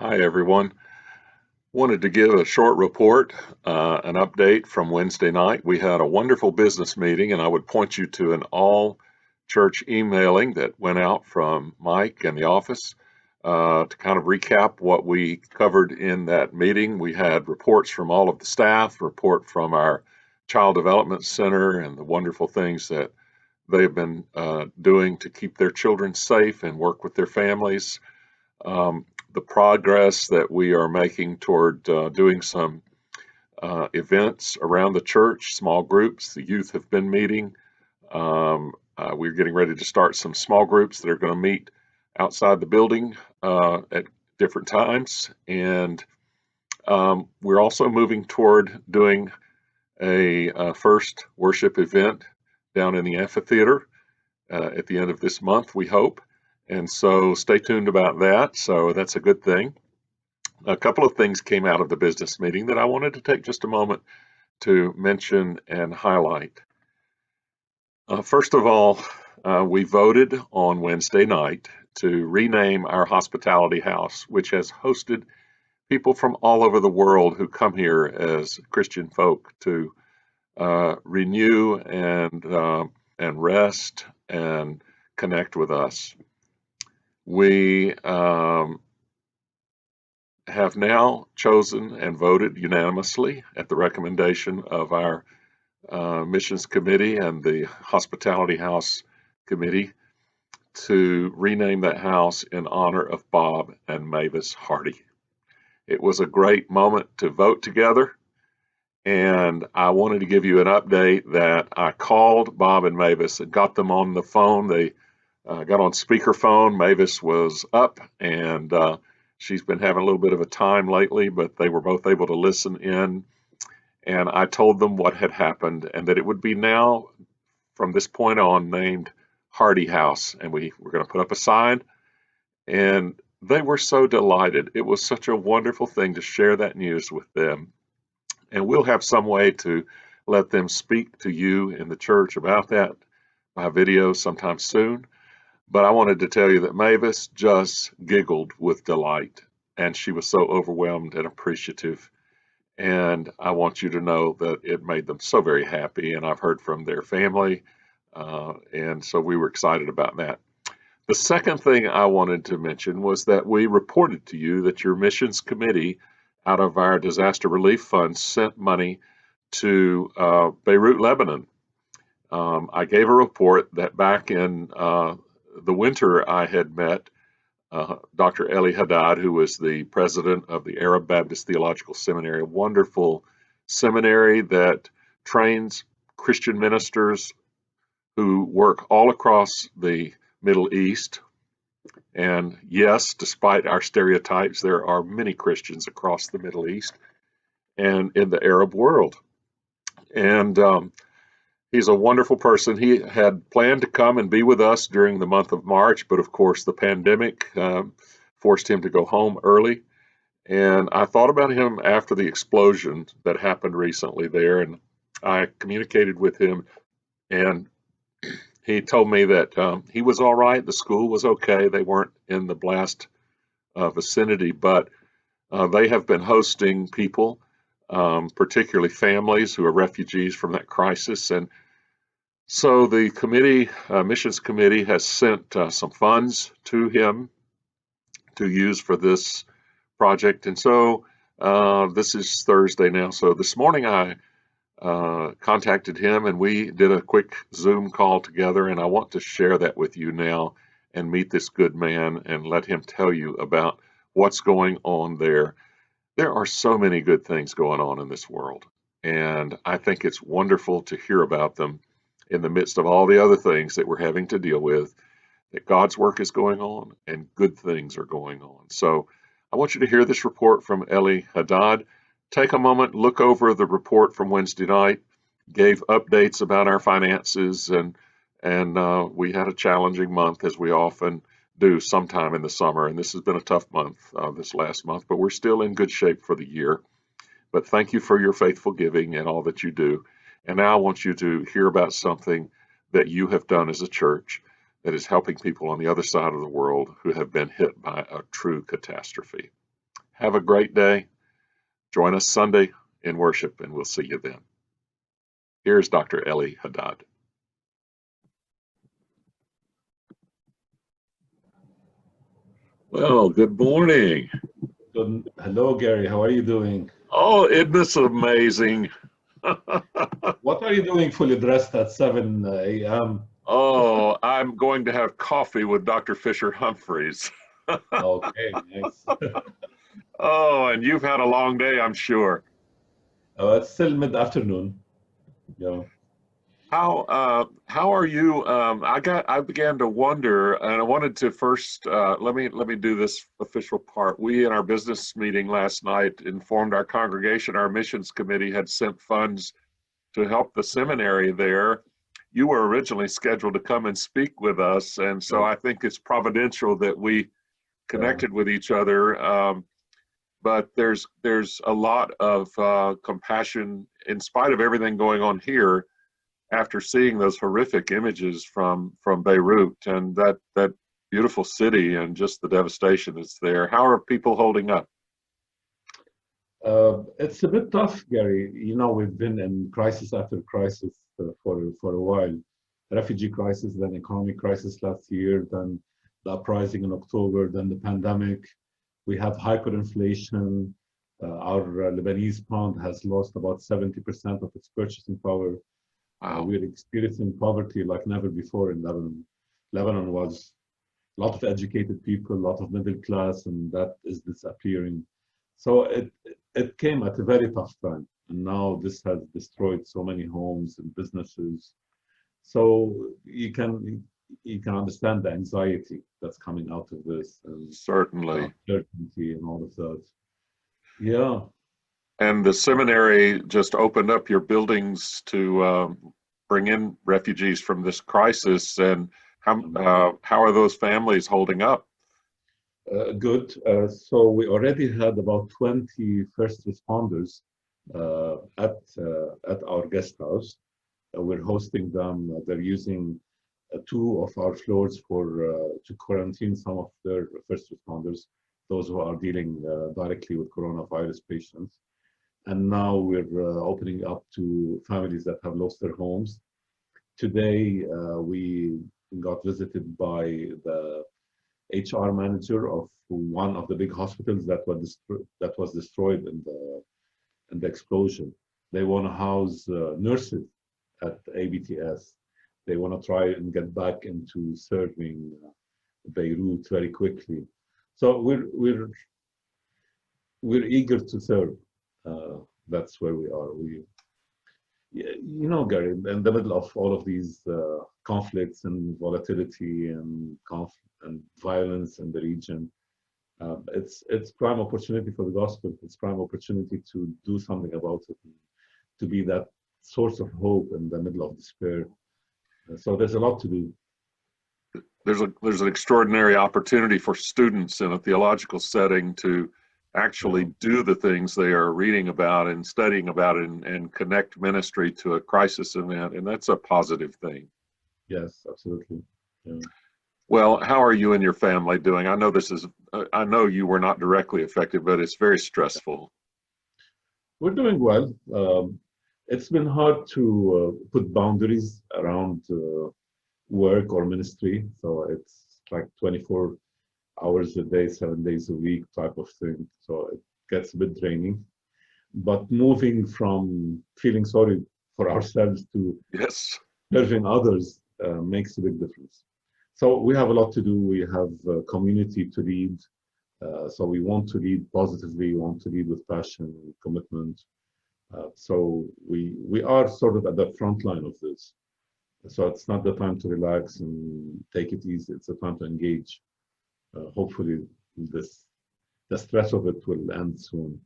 Hi, everyone. Wanted to give a short report, an update from Wednesday night. We had a wonderful business meeting, and I would point you to an all-church emailing that went out from Mike and the office to kind of recap what we covered in that meeting. We had reports from all of the staff, report from our Child Development Center, and the wonderful things that they have been doing to keep their children safe and work with their families. The progress that we are making toward doing some events around the church, small groups. The youth have been meeting. We're getting ready to start some small groups that are going to meet outside the building at different times. And we're also moving toward doing a first worship event down in the amphitheater at the end of this month, we hope. And so stay tuned about that. So that's a good thing. A couple of things came out of the business meeting that I wanted to take just a moment to mention and highlight. First of all, we voted on Wednesday night to rename our hospitality house, which has hosted people from all over the world who come here as Christian folk to renew and rest and connect with us. We have now chosen and voted unanimously at the recommendation of our missions committee and the hospitality house committee to rename that house in honor of Bob and Mavis Hardy. It was a great moment to vote together, and I wanted to give you an update that I called Bob and Mavis and got them on the phone. They got on speakerphone. Mavis was up, and she's been having a little bit of a time lately, but they were both able to listen in. And I told them what had happened and that it would be now, from this point on, named Hardy House. And we were going to put up a sign. And they were so delighted. It was such a wonderful thing to share that news with them. And we'll have some way to let them speak to you in the church about that by video sometime soon. But I wanted to tell you that Mavis just giggled with delight, and she was so overwhelmed and appreciative. And I want you to know that it made them so very happy, and I've heard from their family, and so we were excited about that. The second thing I wanted to mention was that we reported to you that your missions committee, out of our disaster relief fund, sent money to Beirut, Lebanon. I gave a report that back in the winter I had met Dr. Elie Haddad, who was the president of the Arab Baptist Theological Seminary, a wonderful seminary that trains Christian ministers who work all across the Middle East. And yes, despite our stereotypes, there are many Christians across the Middle East and in the Arab world. And he's a wonderful person. He had planned to come and be with us during the month of March, but of course the pandemic forced him to go home early. And I thought about him after the explosion that happened recently there, and I communicated with him, and he told me that he was all right. The school was okay. They weren't in the blast vicinity, but they have been hosting people, particularly families who are refugees from that crisis. And so the committee, missions committee, has sent some funds to him to use for this project. And so this is Thursday now. So this morning I contacted him and we did a quick Zoom call together. And I want to share that with you now and meet this good man and let him tell you about what's going on there. There are so many good things going on in this world. And I think it's wonderful to hear about them in the midst of all the other things that we're having to deal with, that God's work is going on and good things are going on. So I want you to hear this report from Elie Haddad. Take a moment, look over the report from Wednesday night, gave updates about our finances, and we had a challenging month, as we often do sometime in the summer. And this has been a tough month, this last month, but we're still in good shape for the year. But thank you for your faithful giving and all that you do. And now I want you to hear about something that you have done as a church that is helping people on the other side of the world who have been hit by a true catastrophe. Have a great day. Join us Sunday in worship, and we'll see you then. Here's Dr. Elie Haddad. Well, good morning. Hello, Gary. How are you doing? Oh, isn't this amazing? What are you doing fully dressed at 7 a.m.? Oh, I'm going to have coffee with Dr. Fisher Humphreys. Okay, nice. Oh, and you've had a long day, I'm sure. It's still mid-afternoon. Yeah. How are you? I began to wonder, and I wanted to first let me do this official part. We in our business meeting last night informed our congregation, our missions committee had sent funds to help the seminary there. You were originally scheduled to come and speak with us, and so I think it's providential that we connected with each other. But there's a lot of compassion in spite of everything going on here, after seeing those horrific images from Beirut and that beautiful city and just the devastation that's there. How are people holding up? It's a bit tough, Gary. You know, we've been in crisis after crisis for a while. Refugee crisis, then economic crisis last year, then the uprising in October, then the pandemic. We have hyperinflation. Our Lebanese pound has lost about 70% of its purchasing power. We're experiencing poverty like never before in Lebanon. Lebanon was a lot of educated people, a lot of middle class, and that is disappearing. So it came at a very tough time, and now this has destroyed so many homes and businesses. So you can understand the anxiety that's coming out of this, and Certainly, uncertainty and all of that. Yeah. And the seminary just opened up your buildings to bring in refugees from this crisis. And how are those families holding up? Good. So we already had about 20 first responders at our guest house. We're hosting them. They're using two of our floors to quarantine some of their first responders, those who are dealing directly with coronavirus patients. And now we're opening up to families that have lost their homes. Today, we got visited by the HR manager of one of the big hospitals that was destroyed in the explosion. They want to house nurses at ABTS. They want to try and get back into serving Beirut very quickly. So we're eager to serve. That's where we are. You know, Gary, in the middle of all of these conflicts and volatility and violence in the region, it's prime opportunity for the gospel. It's prime opportunity to do something about it, to be that source of hope in the middle of despair. So there's a lot to do. There's an extraordinary opportunity for students in a theological setting to actually do the things they are reading about and studying about and connect ministry to a crisis event, and that's a positive thing. Yes, absolutely. Yeah. Well, how are you and your family doing? I know you were not directly affected, but it's very stressful. We're doing well. It's been hard to put boundaries around work or ministry, so it's like 24 hours a day, 7 days a week type of thing. So it gets a bit draining. But moving from feeling sorry for ourselves to serving others makes a big difference. So we have a lot to do. We have a community to lead. So we want to lead positively, we want to lead with passion and commitment. So we are sort of at the front line of this. So it's not the time to relax and take it easy. It's the time to engage. Hopefully the stress of it will end soon.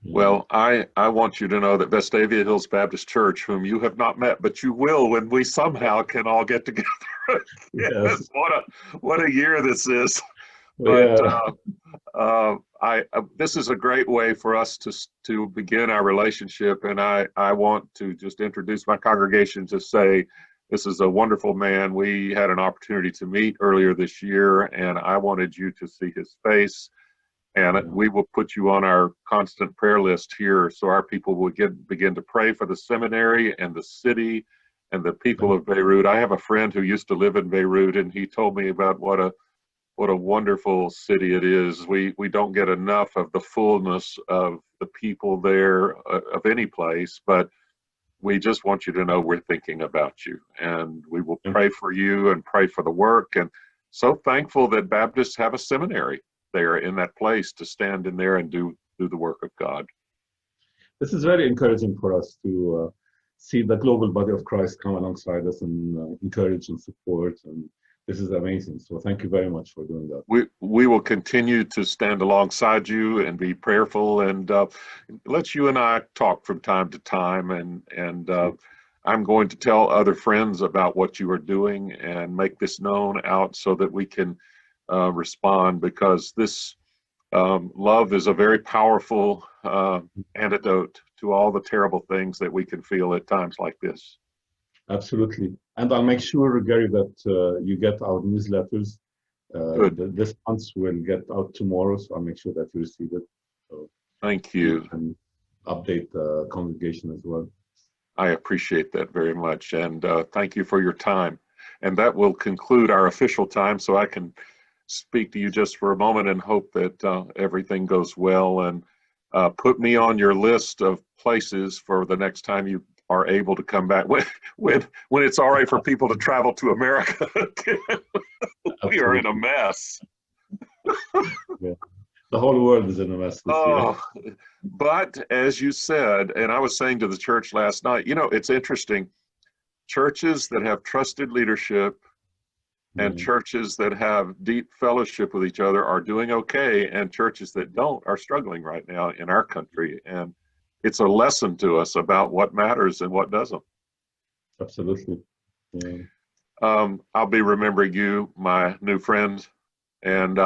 Well, I want you to know that Vestavia Hills Baptist Church, whom you have not met, but you will when we somehow can all get together. Yes. What a year this is. But this is a great way for us to begin our relationship, and I want to just introduce my congregation to say this is a wonderful man. We had an opportunity to meet earlier this year, and I wanted you to see his face And Yeah. we will put you on our constant prayer list here so our people will begin to pray for the seminary and the city and the people of Beirut. I have a friend who used to live in Beirut, and he told me about what a wonderful city it is. We don't get enough of the fullness of the people there of any place, but we just want you to know we're thinking about you, and we will pray for you and pray for the work. And so thankful that Baptists have a seminary there in that place to stand in there and do the work of God. This is very encouraging for us to see the global body of Christ come alongside us and encourage and support. And this is amazing. So thank you very much for doing that. We will continue to stand alongside you and be prayerful, and let you and I talk from time to time. And I'm going to tell other friends about what you are doing and make this known out so that we can respond, because this love is a very powerful antidote to all the terrible things that we can feel at times like this. Absolutely. And I'll make sure, Gary, that you get our newsletters. This month will get out tomorrow, so I'll make sure that you receive it. So thank you. And update the congregation as well. I appreciate that very much. And thank you for your time. And that will conclude our official time, so I can speak to you just for a moment and hope that everything goes well. And put me on your list of places for the next time you are able to come back, when it's all right for people to travel to America. We are in a mess. Yeah. The whole world is in a mess this year. But as you said, and I was saying to the church last night, it's interesting. Churches that have trusted leadership and churches that have deep fellowship with each other are doing okay, and churches that don't are struggling right now in our country. And it's a lesson to us about what matters and what doesn't. Absolutely. Yeah. I'll be remembering you, my new friend, and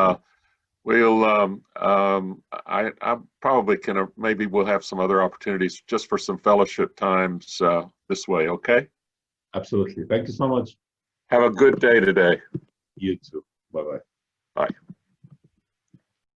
we'll. I probably can. Maybe we'll have some other opportunities just for some fellowship times this way. Okay. Absolutely. Thank you so much. Have a good day today. You too. Bye-bye. Bye.